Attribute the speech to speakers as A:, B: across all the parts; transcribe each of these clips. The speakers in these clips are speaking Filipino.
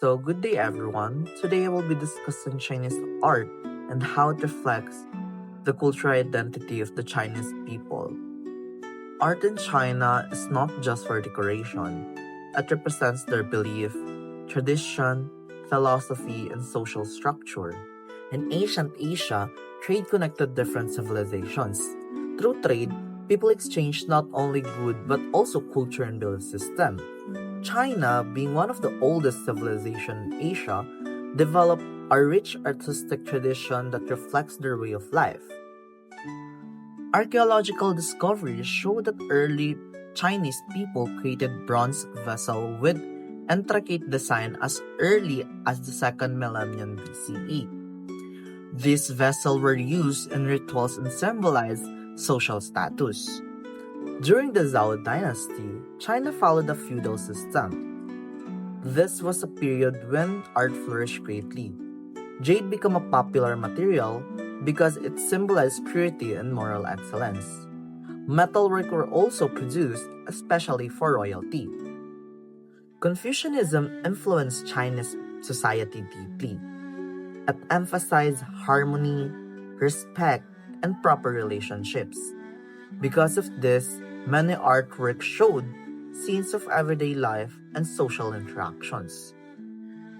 A: So, good day everyone. Today I will be discussing Chinese art and how it reflects the cultural identity of the Chinese people. Art in China is not just for decoration, it represents their belief, tradition, philosophy, and social structure. In ancient Asia, trade connected different civilizations. Through trade, people exchanged not only good but also culture and belief system. China, being one of the oldest civilizations in Asia, developed a rich artistic tradition that reflects their way of life. Archaeological discoveries show that early Chinese people created bronze vessels with intricate design as early as the second millennium BCE. These vessels were used in rituals and symbolized social status. During the Zhou dynasty, China followed a feudal system. This was a period when art flourished greatly. Jade became a popular material because it symbolized purity and moral excellence. Metalwork were also produced, especially for royalty. Confucianism influenced Chinese society deeply. It emphasized harmony, respect, and proper relationships. Because of this, many artworks showed scenes of everyday life and social interactions.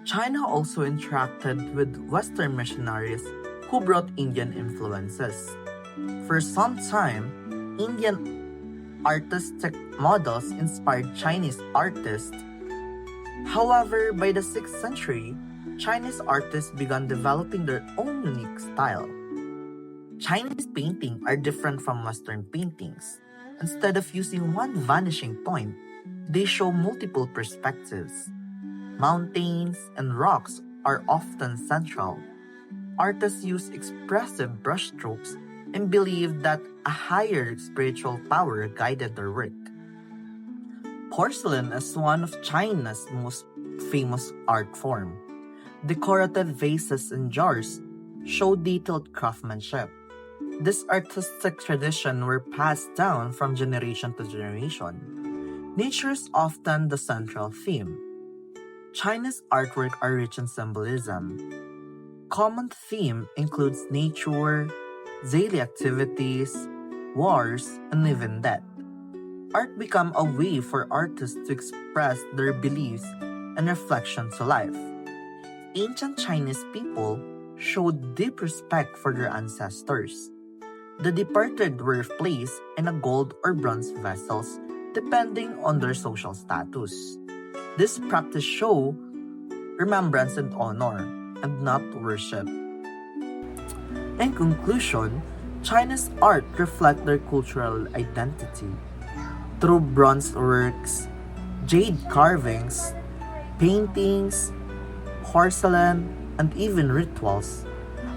A: China also interacted with Western missionaries who brought Indian influences. For some time, Indian artistic models inspired Chinese artists. However, by the 6th century, Chinese artists began developing their own unique style. Chinese paintings are different from Western paintings. Instead of using one vanishing point, they show multiple perspectives. Mountains and rocks are often central. Artists use expressive brushstrokes and believe that a higher spiritual power guided their work. Porcelain is one of China's most famous art form. Decorative vases and jars show detailed craftsmanship. This artistic tradition were passed down from generation to generation. Nature is often the central theme. China's artwork are rich in symbolism. Common theme includes nature, daily activities, wars, and even death. Art became a way for artists to express their beliefs and reflection to life. Ancient Chinese people showed deep respect for their ancestors. The departed were placed in a gold or bronze vessels depending on their social status. This practice show remembrance and honor, and not worship. In conclusion, China's art reflects their cultural identity. Through bronze works, jade carvings, paintings, porcelain, and even rituals,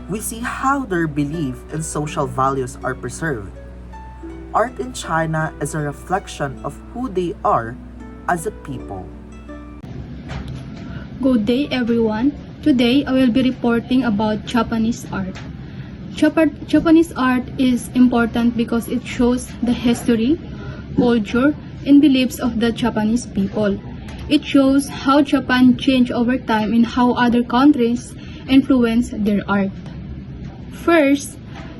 A: we see how their belief and social values are preserved. Art in China is a reflection of who they are as a people.
B: Good day everyone. Today I will be reporting about Japanese art. Japanese art is important because it shows the history, culture, and beliefs of the Japanese people. It shows how Japan changed over time and how other countries influence their art. First,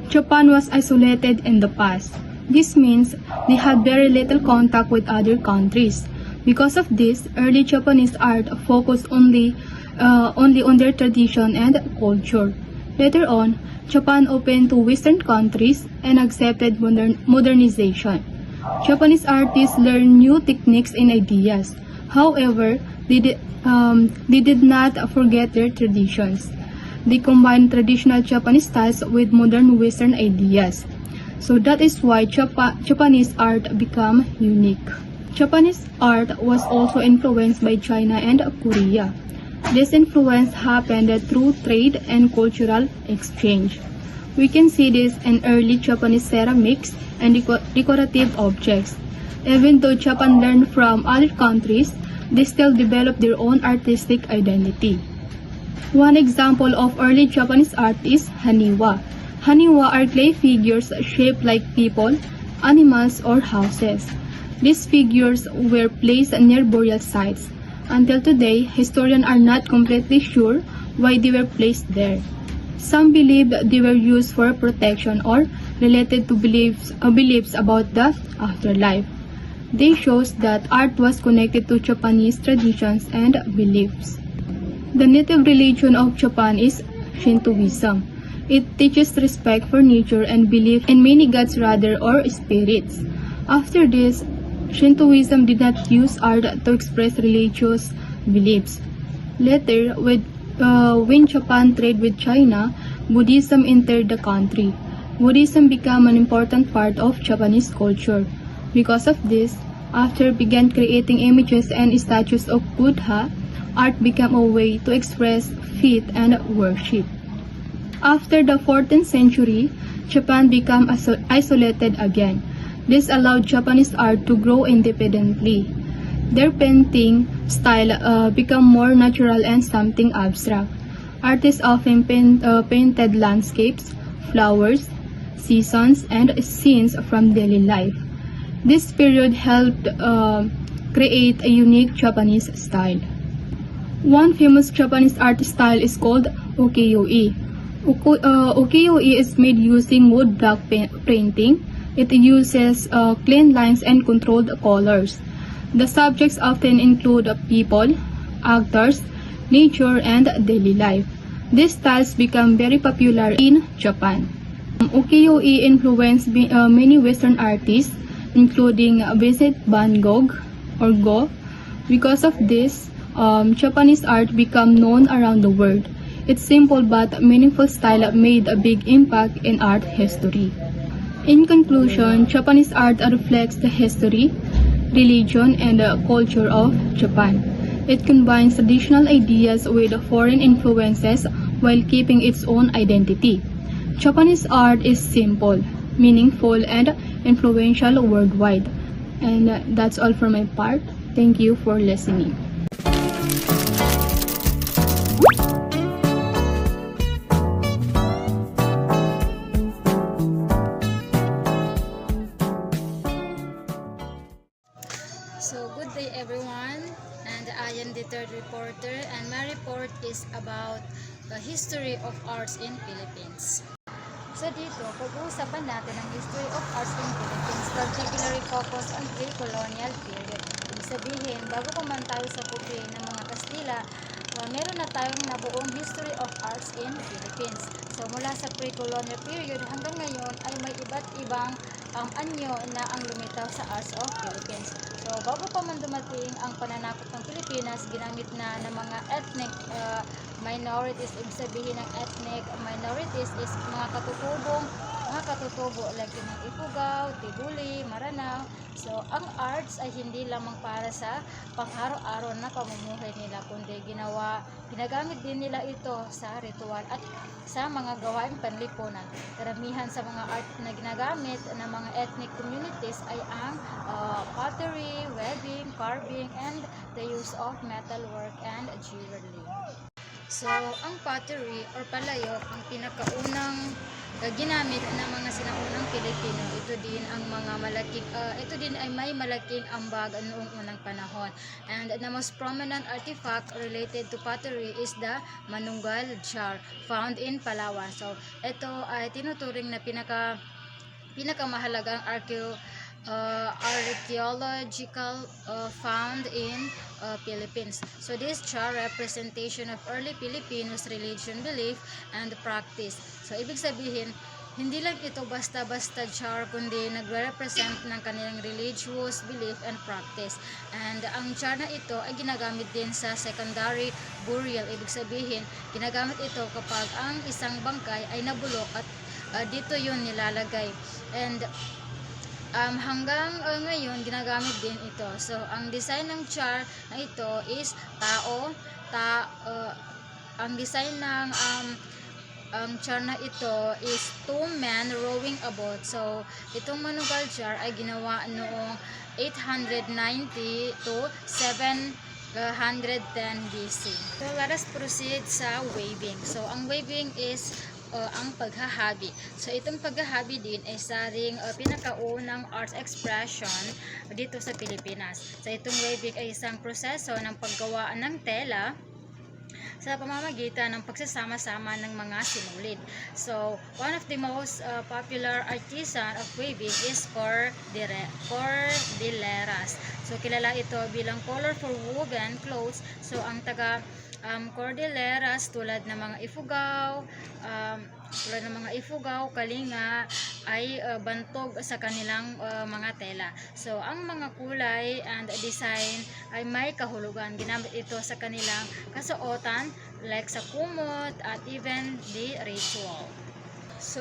B: Japan was isolated in the past. This means they had very little contact with other countries. Because of this, early Japanese art focused only on their tradition and culture. Later on, Japan opened to Western countries and accepted modernization. Japanese artists learned new techniques and ideas. However, they did not forget their traditions. They combined traditional Japanese styles with modern Western ideas. So that is why Japanese art became unique. Japanese art was also influenced by China and Korea. This influence happened through trade and cultural exchange. We can see this in early Japanese ceramics and decorative objects. Even though Japan learned from other countries, they still developed their own artistic identity. One example of early Japanese art is Haniwa. Haniwa are clay figures shaped like people, animals, or houses. These figures were placed near burial sites. Until today, historians are not completely sure why they were placed there. Some believe that they were used for protection or related to beliefs about the afterlife. This shows that art was connected to Japanese traditions and beliefs. The native religion of Japan is Shintoism. It teaches respect for nature and belief in many gods rather or spirits. After this, Shintoism did not use art to express religious beliefs. Later, when Japan traded with China, Buddhism entered the country. Buddhism became an important part of Japanese culture. Because of this, after began creating images and statues of Buddha, art became a way to express faith and worship. After the 14th century, Japan became isolated again. This allowed Japanese art to grow independently. Their painting style became more natural and something abstract. Artists often painted landscapes, flowers, seasons, and scenes from daily life. This period helped create a unique Japanese style. One famous Japanese art style is called ukiyo-e. Ukiyo-e is made using wood block painting. It uses clean lines and controlled colors. The subjects often include people, actors, nature, and daily life. These styles become very popular in Japan. Ukiyo-e influenced many Western artists, including Vincent van Gogh or Gough. Because of this, Japanese art became known around the world. Its simple but meaningful style made a big impact in art history. In conclusion, Japanese art reflects the history, religion, and culture of Japan. It combines traditional ideas with foreign influences while keeping its own identity. Japanese art is simple, meaningful, and influential worldwide. And that's all for my part. Thank you for listening.
C: So, good day everyone, and I am the third reporter, and my report is about the history of arts in Philippines. So dito, pag-uusapan natin ang history of arts in Philippines, particularly focus on pre-colonial period. Ibig sabihin, bago pa man tayo sa pupi ng mga Kastila, meron na tayong nabuong history of arts in Philippines. So mula sa pre-colonial period hanggang ngayon ay may iba't ibang anyo na ang lumitaw sa arts of Philippines. So bago pa man dumating ang pananakop ng Pilipinas, ginamit na ng mga ethnic minorities. Ibig sabihin ng ethnic minorities is mga katutubo like yung Ifugao, Tibuli, Maranao. So ang arts ay hindi lamang para sa pang-araw-araw na pamumuhay nila, kundi ginagamit din nila ito sa ritual at sa mga gawaing panlipunan. Karamihan sa mga art na ginagamit ng mga ethnic communities ay ang pottery, weaving, carving, and the use of metalwork and jewelry. So, ang pottery or palayok ang pinakaunang ginamit ng mga sinaunang Pilipino. Ito din ay may malaking ambag noong unang panahon. And the most prominent artifact related to pottery is the Manunggal jar found in Palawan. So, ito ay tinuturing na pinakamahalagang archaeological found in Philippines. So this jar representation of early Filipinos religion, belief, and practice. So ibig sabihin, hindi lang ito basta-basta jar, kundi nagre-represent ng kanilang religious belief and practice. And ang jar na ito ay ginagamit din sa secondary burial. Ibig sabihin, ginagamit ito kapag ang isang bangkay ay nabulok at dito yun nilalagay. And hanggang ngayon ginagamit din ito. So ang design ng jar na ito is tao. Ang design ng ang jar na ito is two men rowing a boat. So itong Manunggal jar ay ginawa noong 890 to 710 BC. So let us proceed sa weaving. So ang weaving is ang paghahabi. So itong paghahabi din ay saring pinakaunang arts expression dito sa Pilipinas. So itong weaving ay isang proseso ng paggawa ng tela sa pamamagitan ng pagsasama-sama ng mga sinulid. So, one of the most popular artisan of weaving is Cordilleras. So, kilala ito bilang colorful woven clothes. So, ang taga Cordilleras tulad ng mga Ifugao, Kalinga ay bantog sa kanilang mga tela. So, ang mga kulay and design ay may kahulugan. Ginamit ito sa kanilang kasuotan like sa kumot at even the ritual. So,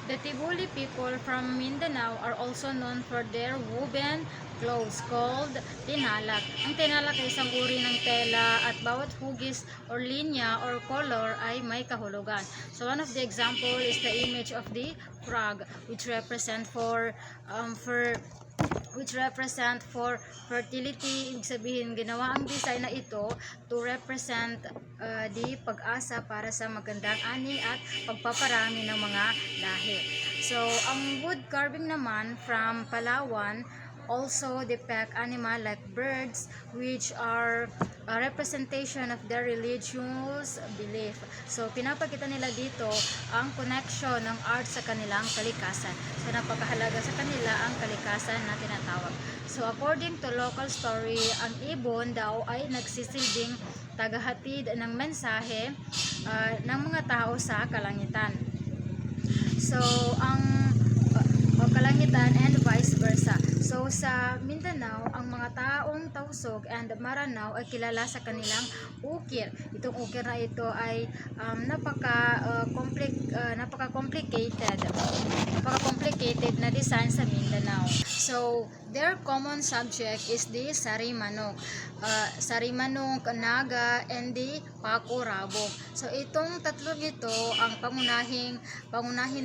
C: the Tibuli people from Mindanao are also known for their woven clothes called tinalak. Ang tinalak ay isang uri ng tela at bawat hugis or linya or color ay may kahulugan. So, one of the example is the image of the frog which represent for fertility. Ibig sabihin, ginawa ang design na ito to represent the pag-asa para sa magandang ani at pagpaparami ng mga lahi. So, ang wood carving naman from Palawan also depict animal like birds which are a representation of their religious belief. So, pinapakita nila dito ang connection ng art sa kanilang kalikasan. So, napakahalaga sa kanila ang kalikasan na tinatawag. So, according to local story, ang ibon daw ay nagsisilbing tagahatid ng mensahe ng mga tao sa kalangitan. So, kalangitan and vice versa. So, sa Mindanao, ang mga taong Tausug and Maranao ay kilala sa kanilang ukir. Itong ukir na ito ay napaka-complicated na design sa Mindanao. So, their common subject is the Sarimanok, Naga, and the Pakurabong. So, itong tatlong ito ang pangunahin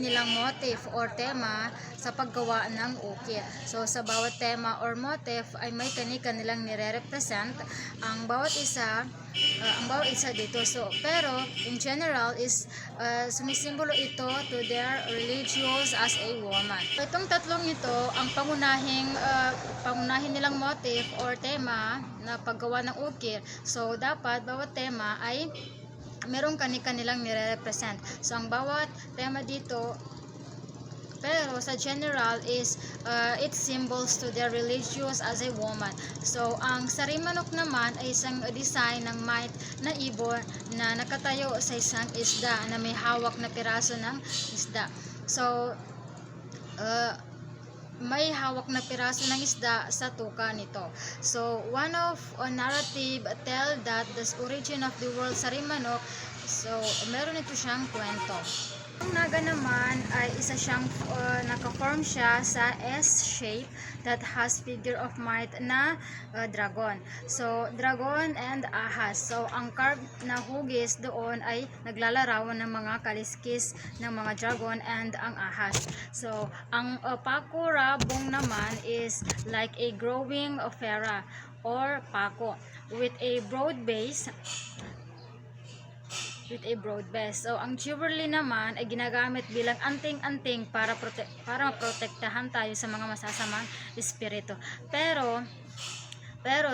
C: nilang motif or tema sa paggawa ng ukir. So, sa bawat tema or motif ay may kanilang nire-represent ang bawat isa dito. So, pero in general is sumisimbolo ito to their religious as a woman. So, itong tatlong ito ang pangunahin nilang motif or tema na paggawa ng ukir. So, dapat bawat tema ay merong kanilang nire-represent. So, ang bawat tema dito pero sa general is it symbols to their religious as a woman. So, ang Sarimanok naman ay isang design ng mite na ibon na nakatayo sa isang isda na may hawak na piraso ng isda. So, may hawak na piraso ng isda sa tuka nito. So, one of narrative tell that the origin of the word Sarimanok, so meron ito siyang kwento. Ang naga naman ay isa siyang naka-form siya sa S-shape that has figure of might na dragon. So, dragon and ahas. So, ang carved na hugis doon ay naglalarawan ng mga kaliskis ng mga dragon and ang ahas. So, ang Pakurabong naman is like a growing ofera or pako with a broad base. So, ang jewelry naman ay ginagamit bilang anting-anting para protektahan tayo sa mga masasamang espiritu. Pero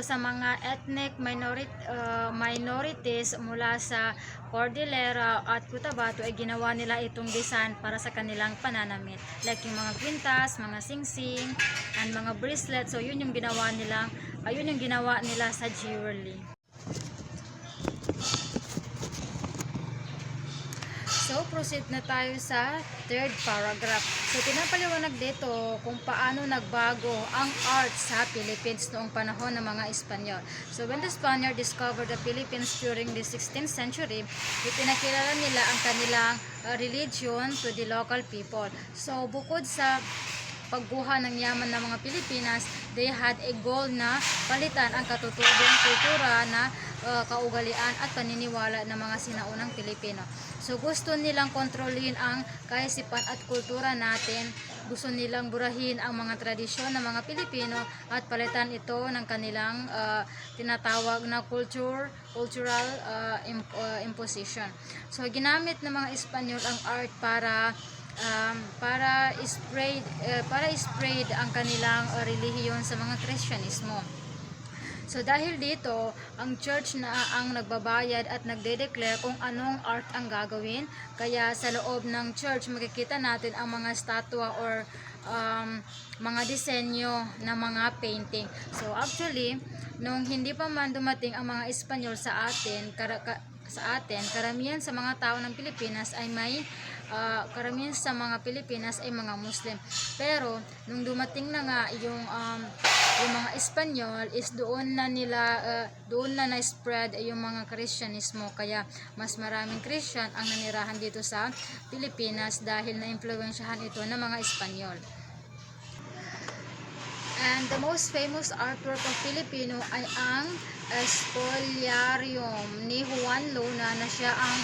C: sa mga ethnic minorities mula sa Cordillera at Cotabato ay ginawa nila itong design para sa kanilang pananamit. Like yung mga kwintas, mga singsing, and mga bracelet. So, yun yung ginawa nila sa jewelry. So, proceed na tayo sa third paragraph. So, pinapaliwanag dito kung paano nagbago ang art sa Philippines noong panahon ng mga Espanyol. So, when the Spaniard discovered the Philippines during the 16th century, ipinakilala nila ang kanilang religion to the local people. So, bukod sa pagguha ng yaman ng mga Pilipinas, they had a goal na palitan ang katutubong kultura na kaugalian at paniniwala ng mga sinaunang Pilipino. So, gusto nilang kontrolin ang kaisipan at kultura natin. Gusto nilang burahin ang mga tradisyon ng mga Pilipino at palitan ito ng kanilang tinatawag na cultural imposition. So ginamit ng mga Espanyol ang art para spread ang kanilang relihiyon sa mga Kristyanismo. So dahil dito, ang church na ang nagbabayad at nagde-declare kung anong art ang gagawin. Kaya sa loob ng church makikita natin ang mga statwa or mga disenyo ng mga painting. So actually, nung hindi pa man dumating ang mga Espanyol sa atin, karamihan sa mga tao ng Pilipinas ay karamihan sa mga Pilipinas ay mga Muslim. Pero nung dumating na nga yung mga Espanyol is doon na na-spread yung mga Kristyanismo, kaya mas maraming Christian ang nanirahan dito sa Pilipinas dahil na-impluwensyahan ito ng mga Espanyol. And the most famous artwork of Filipino ay ang Spoliarium ni Juan Luna na siya ang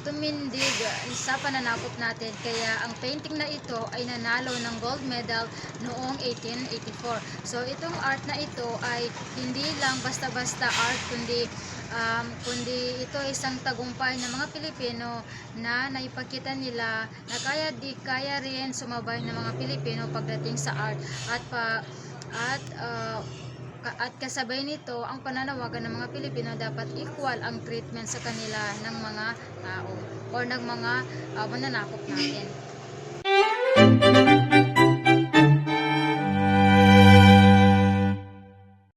C: tumindig sa pananakop natin. Kaya ang painting na ito ay nanalo ng gold medal noong 1884. So itong art na ito ay hindi lang basta-basta art, kundi ito ay isang tagumpay ng mga Pilipino na naipakita nila na kaya rin sumabay ng mga Pilipino pagdating sa art at kasabay nito ang pananawagan ng mga Pilipino dapat equal ang treatment sa kanila ng mga tao o ng mga mananakop natin.